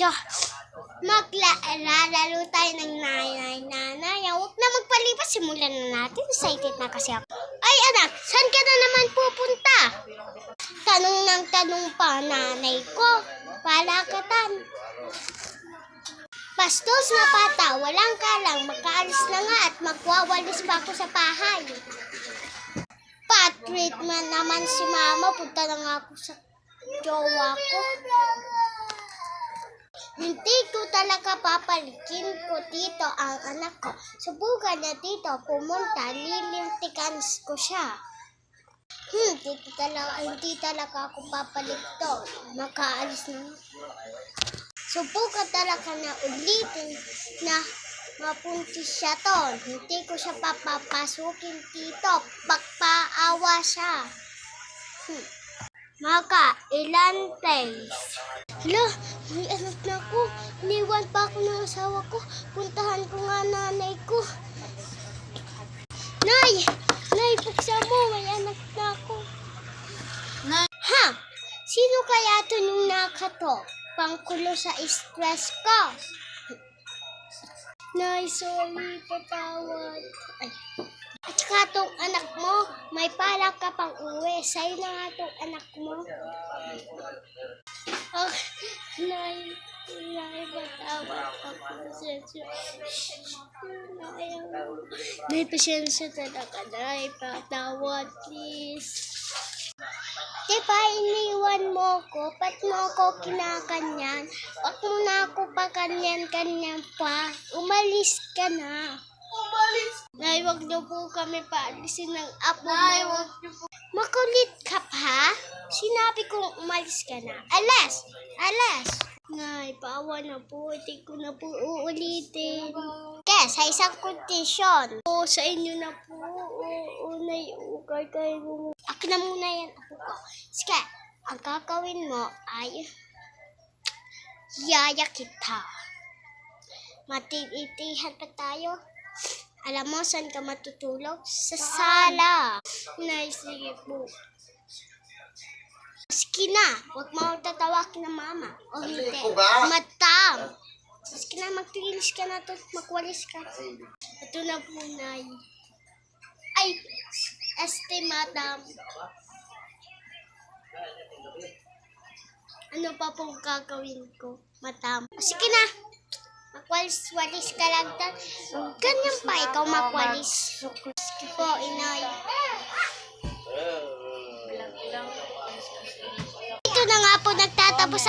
Tiyo, maglalaro tayo ng nanay. Huwag na magpalipas. Simulan na natin. Excited na kasi ako. Ay anak, saan ka na naman pupunta? Tanong ng tanong pa nanay ko. Palakatan. Bastos na bata, walang kalang. Magkaalis na nga at magwawalis pa ako sa bahay. Pa-treatment naman si mama. Punta na nga ako sa jowa ko. Hindi ko talaga papalikin ko dito ang anak ko. Subukan na dito pumunta, lilintikan ko siya. Hindi talaga ako papalik to. Makaalis na. Subukan talaga na ulitin na mapuntis siya to. Hindi ko siya papapasukin dito. Pagpaawa siya. Ilan days? Hala, may anak na ako. Iniwan pa ako ng asawa ko. Puntahan ko nga nanay ko. Nay, buksan mo. May anak na ako. Ha? Sino kaya ito nung nakato? Pangkulo sa stress ko. Nay, sorry, patawad. At saka itong anak mo, may pala ka pang uwi. Sa'yo na nga itong anak mo. Oh, Nay, patawad ako. Nay, pasensya talaga. Nay, patawad, please. Diba iniwan mo ko? Ba't mo ako kinakanyan? Wag mo na ako pa kanyan-kanyan pa. Umalis ka na. Nay, wag niyo po kami paalisin ng apo mo. Nay, wag niyo po. Makulit ka pa? Sinabi kong umalis ka na. Alas! Nay, paawa na po. Hindi ko na po uulitin. Kaya sa isang kondisyon. O, sa inyo na po. Oo, Nay, ukay kayo. Akin na muna yan, apo ko. Sige, ang gagawin mo ay yaya kita. Matititihan pa tayo. Alam mo saan ka matutulog? Sa sala. Nay, sige po. Sige na, huwag mo tatawakin ng mama. O hindi, matam. Sige na, magtigilis ka na to, magwalis ka. Ito na po, Nay. Ay, madam. Ano pa pong gagawin ko, madam? Sige na. Magwalis-walis ka lang doon. Ganyan pa ikaw magwalis. Sige po, inay. Ito na nga po nagtatapos